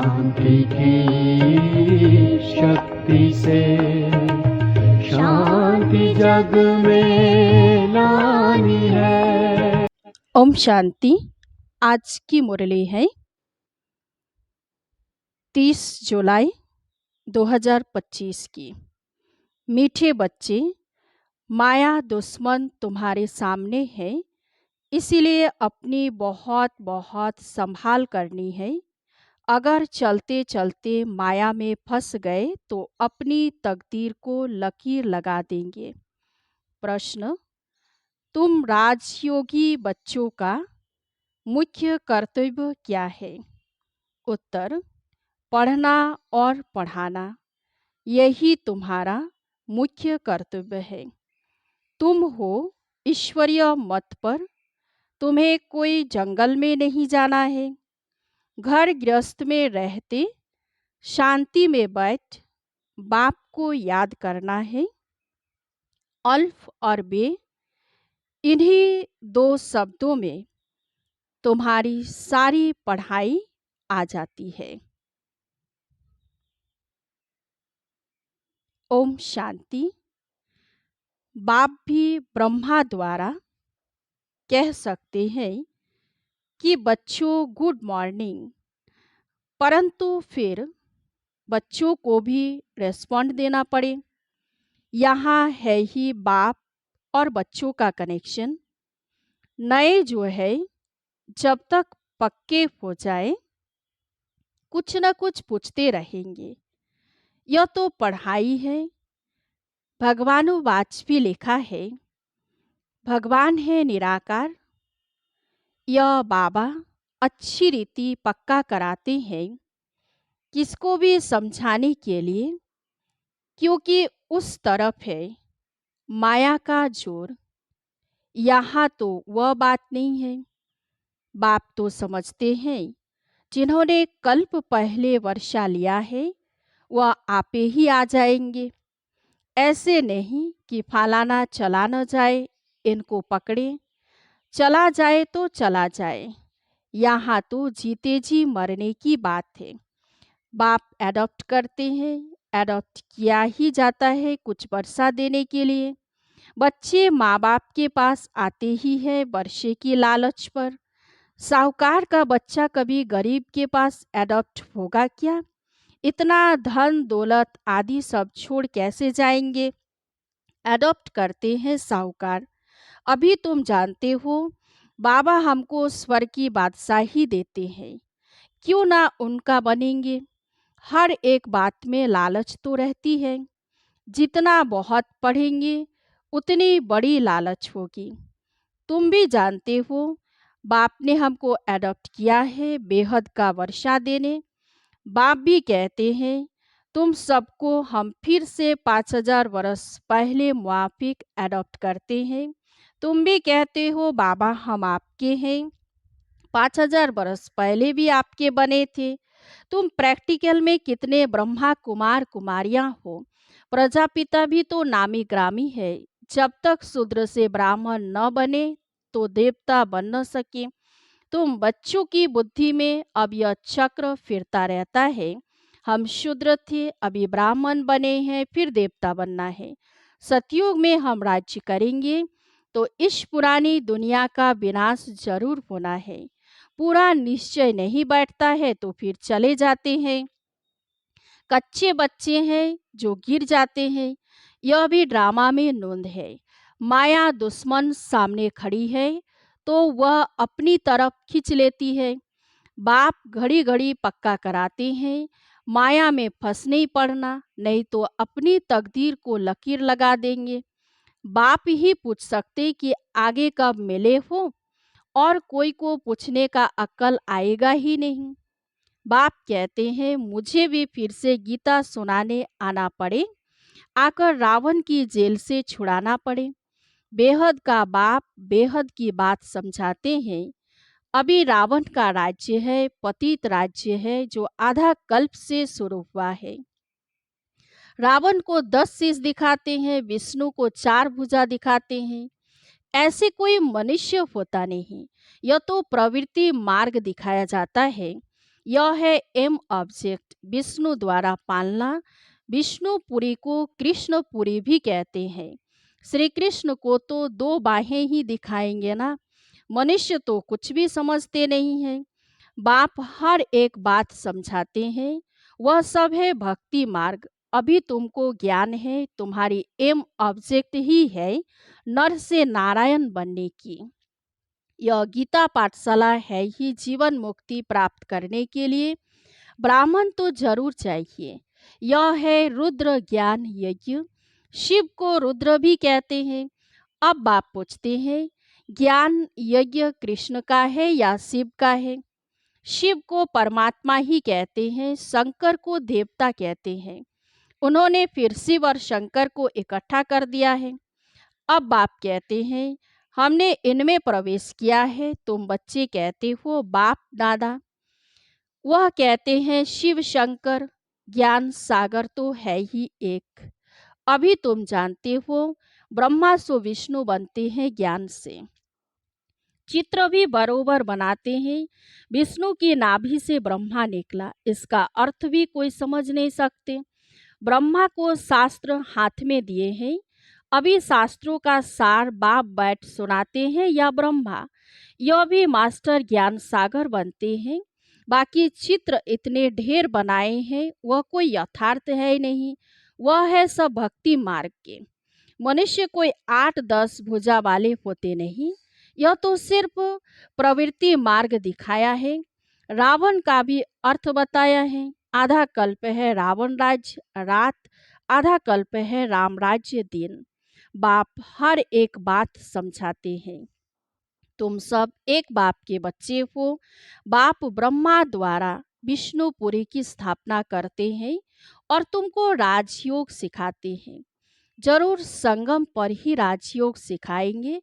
शांति की शक्ति से शांति जग में लानी है। ओम शांति। आज की मुरली है 30 जुलाई 2025 की। मीठे बच्चे, माया दुश्मन तुम्हारे सामने है, इसीलिए अपनी बहुत बहुत संभाल करनी है। अगर चलते चलते माया में फंस गए तो अपनी तकदीर को लकीर लगा देंगे। प्रश्न: तुम राजयोगी बच्चों का मुख्य कर्तव्य क्या है? उत्तर: पढ़ना और पढ़ाना, यही तुम्हारा मुख्य कर्तव्य है। तुम हो ईश्वरीय मत पर, तुम्हें कोई जंगल में नहीं जाना है। घर गृहस्थ में रहते शांति में बैठ बाप को याद करना है। अल्फ और बे, इन्हीं दो शब्दों में तुम्हारी सारी पढ़ाई आ जाती है। ओम शांति। बाप भी ब्रह्मा द्वारा कह सकते हैं कि बच्चों गुड मॉर्निंग, परंतु फिर बच्चों को भी रेस्पॉन्ड देना पड़े। यहाँ है ही बाप और बच्चों का कनेक्शन। नए जो है जब तक पक्के हो जाए कुछ न कुछ पूछते रहेंगे। यह तो पढ़ाई है। भगवानुवाच भी लिखा है, भगवान है निराकार। यह बाबा अच्छी रीति पक्का कराते हैं किसको भी समझाने के लिए, क्योंकि उस तरफ है माया का जोर। यहाँ तो वह बात नहीं है। बाप तो समझते हैं जिन्होंने कल्प पहले वर्षा लिया है वह आपे ही आ जाएंगे। ऐसे नहीं कि फलाना चला न जाए, इनको पकड़े, चला जाए तो चला जाए। यहाँ तो जीते जी मरने की बात है। बाप एडॉप्ट करते हैं, एडॉप्ट किया ही जाता है कुछ वर्षा देने के लिए। बच्चे माँ बाप के पास आते ही है वर्षे की लालच पर। साहूकार का बच्चा कभी गरीब के पास एडॉप्ट होगा क्या? इतना धन दौलत आदि सब छोड़ कैसे जाएंगे? एडॉप्ट करते हैं साहूकार। अभी तुम जानते हो बाबा हमको स्वर्ग की बादशाही देते हैं, क्यों ना उनका बनेंगे? हर एक बात में लालच तो रहती है। जितना बहुत पढ़ेंगे उतनी बड़ी लालच होगी। तुम भी जानते हो बाप ने हमको एडॉप्ट किया है बेहद का वर्षा देने। बाप भी कहते हैं तुम सबको हम फिर से 5000 वर्ष पहले मुआफिक एडॉप्ट करते हैं। तुम भी कहते हो बाबा हम आपके हैं, 5000 वर्ष पहले भी आपके बने थे। तुम प्रैक्टिकल में कितने ब्रह्मा कुमार कुमारियां हो। प्रजापिता भी तो नामी ग्रामी है। जब तक शूद्र से ब्राह्मण न बने तो देवता बन न सके। तुम बच्चों की बुद्धि में अब यह चक्र फिरता रहता है। हम शूद्र थे, अभी ब्राह्मण बने हैं, फिर देवता बनना है। सतयुग में हम राज्य करेंगे तो इस पुरानी दुनिया का विनाश जरूर होना है। पूरा निश्चय नहीं बैठता है तो फिर चले जाते हैं। कच्चे बच्चे हैं जो गिर जाते हैं, यह भी ड्रामा में नोंद है। माया दुश्मन सामने खड़ी है तो वह अपनी तरफ खींच लेती है। बाप घड़ी घड़ी पक्का कराते हैं माया में फंस नहीं पड़ना, नहीं तो अपनी तकदीर को लकीर लगा देंगे। बाप ही पूछ सकते कि आगे कब मिले हो, और कोई को पूछने का अक्ल आएगा ही नहीं। बाप कहते हैं मुझे भी फिर से गीता सुनाने आना पड़े, आकर रावण की जेल से छुड़ाना पड़े। बेहद का बाप बेहद की बात समझाते हैं। अभी रावण का राज्य है, पतित राज्य है जो आधा कल्प से शुरू हुआ है। रावण को 10 शीश दिखाते हैं, विष्णु को 4 भुजा दिखाते हैं। ऐसे कोई मनुष्य होता नहीं। यह तो प्रवृत्ति मार्ग दिखाया जाता है। यह है एम ऑब्जेक्ट, विष्णु द्वारा पालना। विष्णुपुरी को कृष्णपुरी भी कहते हैं। श्री कृष्ण को तो दो बाहें ही दिखाएंगे ना। मनुष्य तो कुछ भी समझते नहीं है। बाप हर एक बात समझाते हैं। वह सब है भक्ति मार्ग। अभी तुमको ज्ञान है, तुम्हारी एम ऑब्जेक्ट ही है नर से नारायण बनने की। यह गीता पाठशाला है ही जीवन मुक्ति प्राप्त करने के लिए। ब्राह्मण तो जरूर चाहिए। यह है रुद्र ज्ञान यज्ञ। शिव को रुद्र भी कहते हैं। अब बाप पूछते हैं, ज्ञान यज्ञ कृष्ण का है या शिव का है? शिव को परमात्मा ही कहते हैं, शंकर को देवता कहते हैं। उन्होंने फिर शिव और शंकर को इकट्ठा कर दिया है। अब बाप कहते हैं, हमने इनमें प्रवेश किया है। तुम बच्चे कहते हो बाप दादा। वह कहते हैं शिव शंकर। ज्ञान सागर तो है ही एक। अभी तुम जानते हो ब्रह्मा सो विष्णु बनते हैं ज्ञान से। चित्र भी बरोबर बनाते हैं। विष्णु की नाभि से ब्रह्मा निकला, इसका अर्थ भी कोई समझ नहीं सकते। ब्रह्मा को शास्त्र हाथ में दिए हैं। अभी शास्त्रों का सार बाप बैठ सुनाते हैं या ब्रह्मा? यह भी मास्टर ज्ञान सागर बनते हैं। बाकी चित्र इतने ढेर बनाए हैं, वह कोई यथार्थ है ही नहीं। वह है सब भक्ति मार्ग के। मनुष्य कोई 8-10 भुजा वाले होते नहीं। यह तो सिर्फ प्रवृत्ति मार्ग दिखाया है। रावण का भी अर्थ बताया है। आधा कल्प है रावण राज्य रात, आधा कल्प है राम राज्य दिन। बाप हर एक बात समझाते हैं। तुम सब एक बाप के बच्चे हो। बाप ब्रह्मा द्वारा विष्णुपुरी की स्थापना करते हैं और तुमको राजयोग सिखाते हैं। जरूर संगम पर ही राजयोग सिखाएंगे।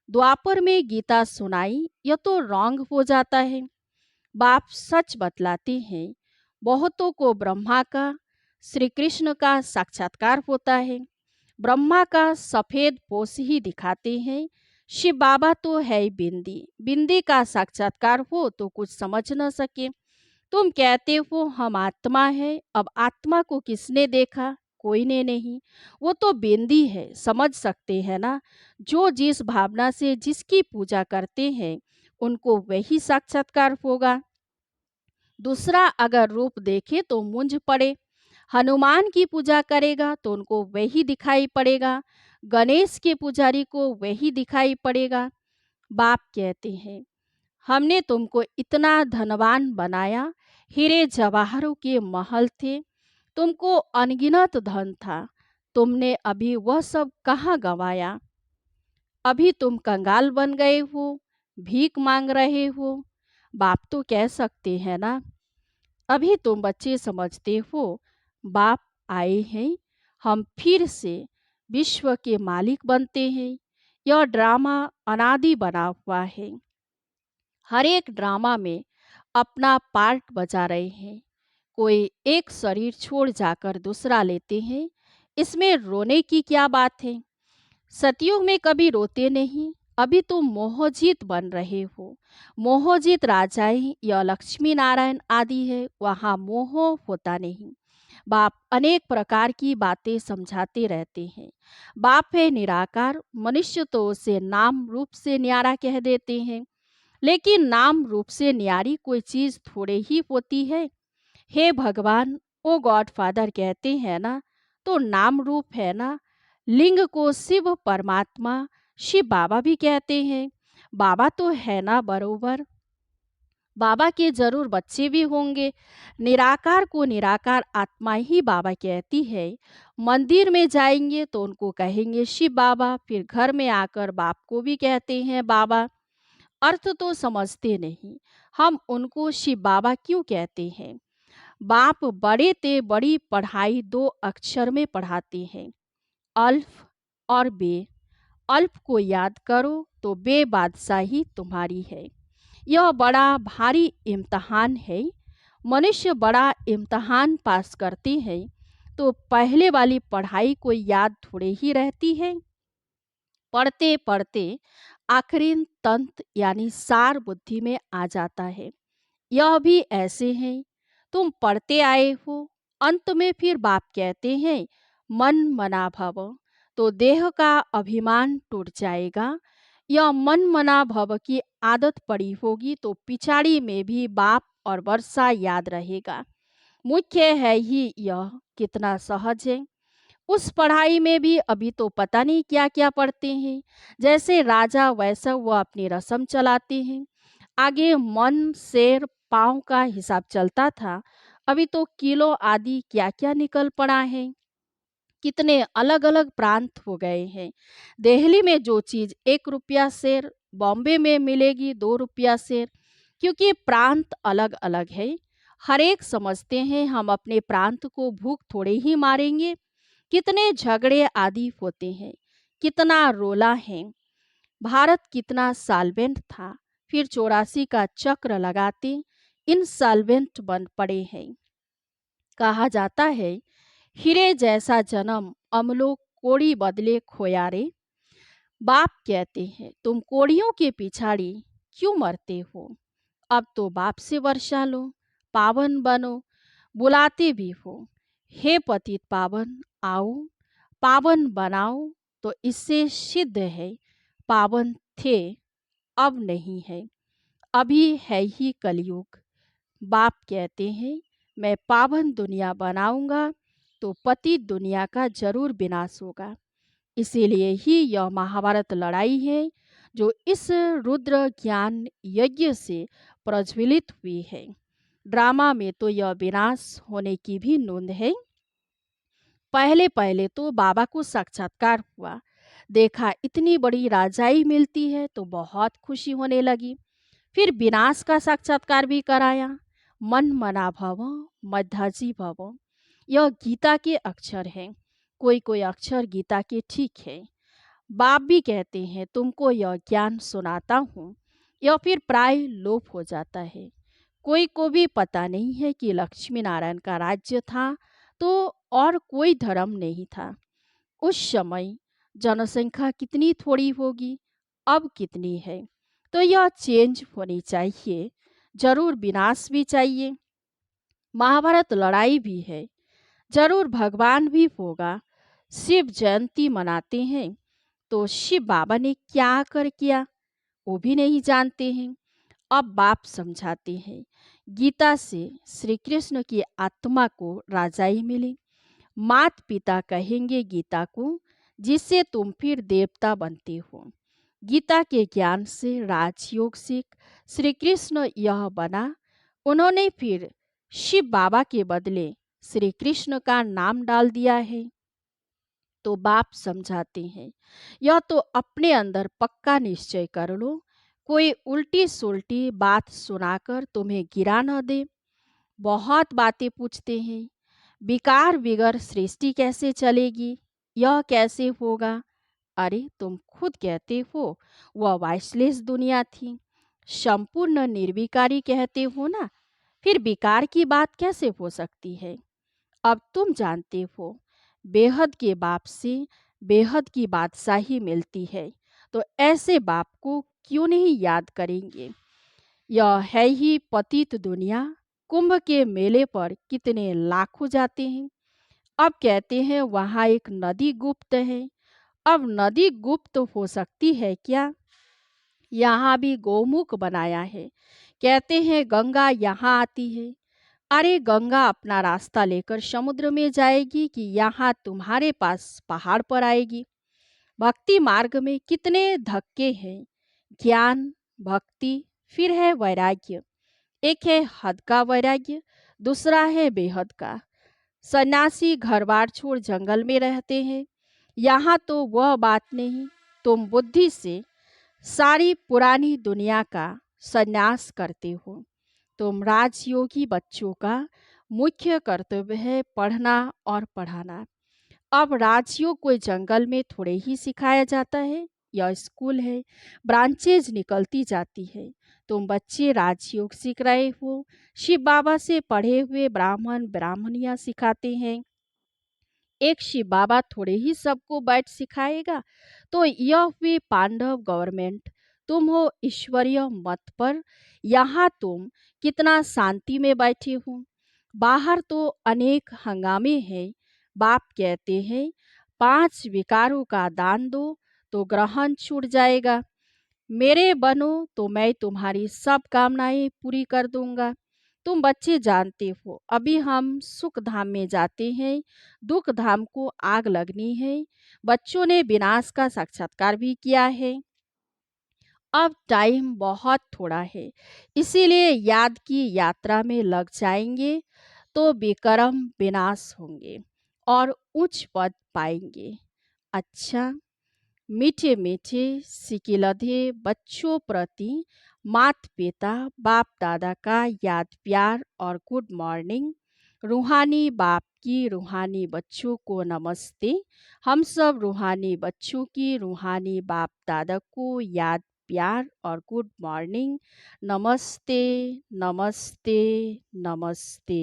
द्वापर में गीता सुनाई, यह तो रॉन्ग हो जाता है। बाप सच बतलाते हैं। बहुतों को ब्रह्मा का, श्री कृष्ण का साक्षात्कार होता है। ब्रह्मा का सफेद पोष ही दिखाते हैं। शिव बाबा तो है ही बिंदी। बिंदी का साक्षात्कार हो तो कुछ समझ न सके। तुम कहते हो हम आत्मा है। अब आत्मा को किसने देखा? कोई ने नहीं। वो तो बिंदी है, समझ सकते हैं ना। जो जिस भावना से जिसकी पूजा करते हैं, उनको वही साक्षात्कार होगा। दूसरा अगर रूप देखे तो मुंझ पड़े। हनुमान की पूजा करेगा तो उनको वही दिखाई पड़ेगा। गणेश के पुजारी को वही दिखाई पड़ेगा। बाप कहते हैं, हमने तुमको इतना धनवान बनाया। हीरे जवाहरों के महल थे। तुमको अनगिनत धन था। तुमने अभी वह सब कहाँ गंवाया? अभी तुम कंगाल बन गए हो, भीख मांग रहे हो। बाप तो कह सकते हैं ना, अभी तुम बच्चे समझते हो बाप आए हैं, हम फिर से विश्व के मालिक बनते हैं। यह ड्रामा अनादि बना हुआ है। हर एक ड्रामा में अपना पार्ट बजा रहे हैं। कोई एक शरीर छोड़ जाकर दूसरा लेते हैं। इसमें रोने की क्या बात है? सतयुग में कभी रोते नहीं। अभी तुम मोहजीत बन रहे हो। मोहजीत राजाएं या लक्ष्मी नारायण आदि है, वहाँ मोह होता नहीं। बाप अनेक प्रकार की बातें समझाते रहते हैं। बाप है निराकार। मनुष्य तो उसे नाम रूप से न्यारा कह देते हैं, लेकिन नाम रूप से न्यारी कोई चीज थोड़े ही होती है। हे भगवान, ओ गॉड फादर कहते हैं ना, तो नाम रूप है ना। लिंग को शिव परमात्मा शिव बाबा भी कहते हैं। बाबा तो है ना बरोबर। बाबा के जरूर बच्चे भी होंगे। निराकार को निराकार आत्मा ही बाबा कहती है। मंदिर में जाएंगे तो उनको कहेंगे शिव बाबा, फिर घर में आकर बाप को भी कहते हैं बाबा। अर्थ तो समझते नहीं। हम उनको शिव बाबा क्यों कहते हैं? बाप बड़े ते बड़ी पढ़ाई दो अक्षर में पढ़ाते हैं, अल्फ और बे। अल्फ को याद करो तो बे बादशाही तुम्हारी है। यह बड़ा भारी इम्तहान है। मनुष्य बड़ा इम्तहान पास करते हैं तो पहले वाली पढ़ाई को याद थोड़े ही रहती है। पढ़ते पढ़ते आखिरी तंत यानी सार बुद्धि में आ जाता है। यह भी ऐसे हैं। तुम पढ़ते आए हो। अंत में फिर बाप कहते हैं मन मना भव, तो देह का अभिमान टूट जाएगा। यह मन मना भव की आदत पड़ी होगी तो पिछाड़ी में भी बाप और वर्षा याद रहेगा। मुख्य है ही यह कितना सहज है। उस पढ़ाई में भी अभी तो पता नहीं क्या क्या पढ़ते हैं। जैसे राजा वैसा वह अपनी रस्म चलाते हैं। आगे मन शेर पाँव का हिसाब चलता था, अभी तो किलो आदि क्या क्या निकल पड़ा है। कितने अलग अलग प्रांत हो गए हैं। दिल्ली में जो चीज 1 रुपया शेर, बॉम्बे में मिलेगी 2 रुपया शेर, क्योंकि प्रांत अलग अलग है। हर एक समझते हैं हम अपने प्रांत को भूख थोड़े ही मारेंगे। कितने झगड़े आदि होते हैं, कितना रोला है। भारत कितना साल्वेंट था, फिर 84 का चक्र लगाते इनसाल्वेंट बन पड़े हैं। कहा जाता है हीरे जैसा जन्म अमलो कोड़ी बदले खोया रे। बाप कहते हैं तुम कोड़ियों के पिछाड़ी क्यों मरते हो। अब तो बाप से वर्षा लो, पावन बनो। बुलाते भी हो, हे पतित पावन आओ, पावन बनाओ। तो इससे सिद्ध है पावन थे, अब नहीं है, अभी है ही कलयुग। बाप कहते हैं मैं पावन दुनिया बनाऊंगा तो पतित दुनिया का जरूर विनाश होगा। इसीलिए ही यह महाभारत लड़ाई है जो इस रुद्र ज्ञान यज्ञ से प्रज्वलित हुई है। ड्रामा में तो यह विनाश होने की भी नोंद है। पहले पहले तो बाबा को साक्षात्कार हुआ, देखा इतनी बड़ी राजाई मिलती है तो बहुत खुशी होने लगी। फिर विनाश का साक्षात्कार भी कराया। मन मना भव, मध्याजी भव, यह गीता के अक्षर हैं। कोई कोई अक्षर गीता के ठीक है। बाप भी कहते हैं तुमको यह ज्ञान सुनाता हूँ, यह फिर प्राय लोप हो जाता है। कोई को भी पता नहीं है कि लक्ष्मी नारायण का राज्य था तो और कोई धर्म नहीं था। उस समय जनसंख्या कितनी थोड़ी होगी, अब कितनी है। तो यह चेंज होनी चाहिए, जरूर विनाश भी चाहिए। महाभारत लड़ाई भी है, जरूर भगवान भी होगा। शिव जयंती मनाते हैं तो शिव बाबा ने क्या कर किया वो भी नहीं जानते हैं। अब बाप समझाते हैं गीता से श्री कृष्ण की आत्मा को राजाई मिली। मात पिता कहेंगे गीता को, जिससे तुम फिर देवता बनते हो। गीता के ज्ञान से राजयोग से श्री कृष्ण यह बना। उन्होंने फिर शिव बाबा के बदले श्री कृष्ण का नाम डाल दिया है। तो बाप समझाते हैं यह तो अपने अंदर पक्का निश्चय कर लो, कोई उल्टी सुल्टी बात सुनाकर तुम्हें गिरा न दे। बहुत बातें पूछते हैं, विकार बिगर सृष्टि कैसे चलेगी, यह कैसे होगा। अरे तुम खुद कहते हो वह वाइसलेस दुनिया थी, संपूर्ण निर्विकारी कहते हो ना, फिर विकार की बात कैसे हो सकती है। अब तुम जानते हो बेहद के बाप से बेहद की बादशाही मिलती है, तो ऐसे बाप को क्यों नहीं याद करेंगे। यह है ही पतित दुनिया। कुंभ के मेले पर कितने लाखों जाते हैं। अब कहते हैं वहाँ एक नदी गुप्त है। अब नदी गुप्त हो सकती है क्या। यहाँ भी गोमुख बनाया है। कहते हैं गंगा यहाँ आती है। अरे गंगा अपना रास्ता लेकर समुद्र में जाएगी कि यहाँ तुम्हारे पास पहाड़ पर आएगी। भक्ति मार्ग में कितने धक्के हैं। ज्ञान, भक्ति, फिर है वैराग्य। एक है हद का वैराग्य, दूसरा है बेहद का। सन्यासी घर बार छोड़ जंगल में रहते हैं। यहाँ तो वह बात नहीं। तुम बुद्धि से सारी पुरानी दुनिया का संन्यास करते हो। तुम राजयोगी बच्चों का मुख्य कर्तव्य है पढ़ना और पढ़ाना। अब राजयोग कोई जंगल में थोड़े ही सिखाया जाता है, यह स्कूल है, ब्रांचेज निकलती जाती है। तुम बच्चे राजयोग सीख रहे हो, शिव बाबा से पढ़े हुए ब्राह्मण ब्राह्मणियां सिखाते हैं। एक शिव बाबा थोड़े ही सबको बैठ सिखाएगा। तो यह हुए पांडव गवर्नमेंट। तुम हो ईश्वरीय मत पर। यहाँ तुम कितना शांति में बैठे हो। बाहर तो अनेक हंगामे हैं। बाप कहते हैं 5 विकारों का दान दो तो ग्रहण छूट जाएगा। मेरे बनो तो मैं तुम्हारी सब कामनाएं पूरी कर दूंगा। तुम बच्चे जानते हो अभी हम सुख धाम में जाते हैं, दुख धाम को आग लगनी है। बच्चों ने विनाश का साक्षात्कार भी किया है। अब टाइम बहुत थोड़ा है, इसीलिए याद की यात्रा में लग जाएंगे तो विक्रम विनाश होंगे और उच्च पद पाएंगे। अच्छा, मीठे मीठे सिकिलधे बच्चों प्रति माता पिता बाप दादा का याद प्यार और गुड मॉर्निंग। रूहानी बाप की रूहानी बच्चों को नमस्ते। हम सब रूहानी बच्चों की रूहानी बाप दादा को याद प्यार और गुड मॉर्निंग। नमस्ते नमस्ते नमस्ते।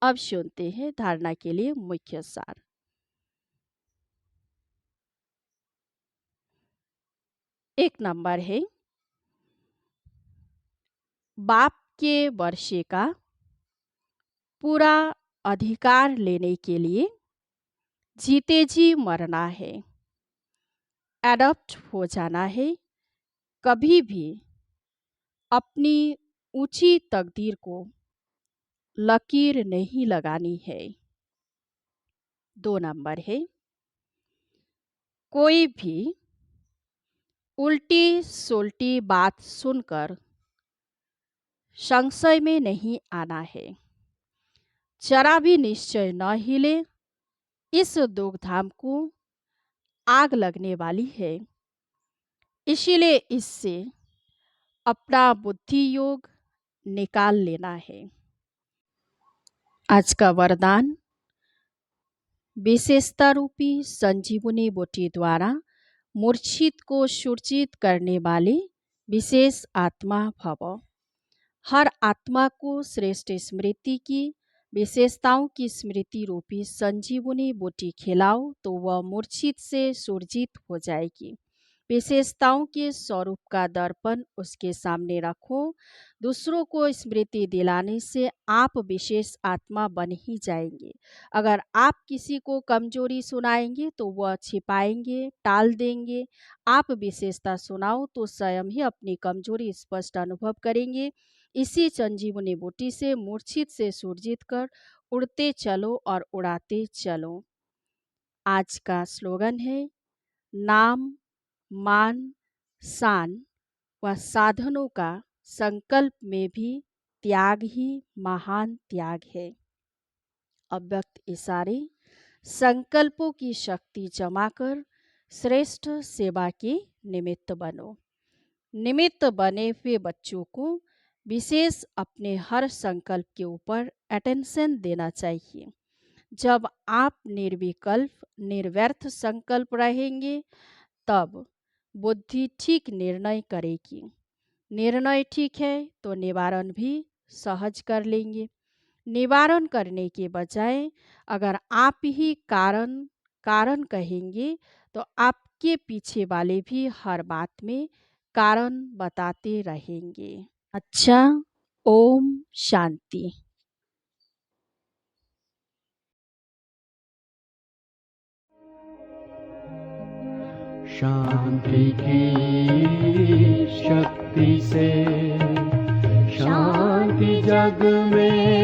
अब सुनते हैं धारणा के लिए मुख्य सार। एक नंबर है, बाप के वर्षे का पूरा अधिकार लेने के लिए जीते जी मरना है, एडॉप्ट हो जाना है। कभी भी अपनी ऊंची तकदीर को लकीर नहीं लगानी है। 2 नंबर है, कोई भी उल्टी सुल्टी बात सुनकर संशय में नहीं आना है। जरा भी निश्चय न हिले, इस दुखधाम को आग लगने वाली है। इसीलिए इससे अपना बुद्धि योग निकाल लेना है। आज का वरदान, विशेषता रूपी संजीवनी बूटी द्वारा मूर्छित को सूर्जित करने वाले विशेष आत्मा भव। हर आत्मा को श्रेष्ठ स्मृति की विशेषताओं की स्मृति रूपी संजीवनी बूटी खिलाओ तो वह मूर्छित से सूर्जित हो जाएगी। विशेषताओं के स्वरूप का दर्पण उसके सामने रखो। दूसरों को स्मृति दिलाने से आप विशेष आत्मा बन ही जाएंगे। अगर आप किसी को कमजोरी सुनाएंगे तो वह छिपाएंगे, टाल देंगे। आप विशेषता सुनाओ तो स्वयं ही अपनी कमजोरी स्पष्ट अनुभव करेंगे। इसी संजीवनी बूटी से मूर्छित से सूर्जित कर उड़ते चलो और उड़ाते चलो। आज का स्लोगन है, नाम मान शान व साधनों का संकल्प में भी त्याग ही महान त्याग है। अव्यक्त इशारे संकल्पों की शक्ति जमा कर श्रेष्ठ सेवा के निमित्त बनो। निमित्त बने हुए बच्चों को विशेष अपने हर संकल्प के ऊपर अटेंशन देना चाहिए। जब आप निर्विकल्प निर्व्यर्थ संकल्प रहेंगे तब बुद्धि ठीक निर्णय करेगी। निर्णय ठीक है तो निवारण भी सहज कर लेंगे। निवारण करने के बजाय अगर आप ही कारण कारण कहेंगे तो आपके पीछे वाले भी हर बात में कारण बताते रहेंगे। अच्छा, ओम शांति। शांति की शक्ति से शांति जग में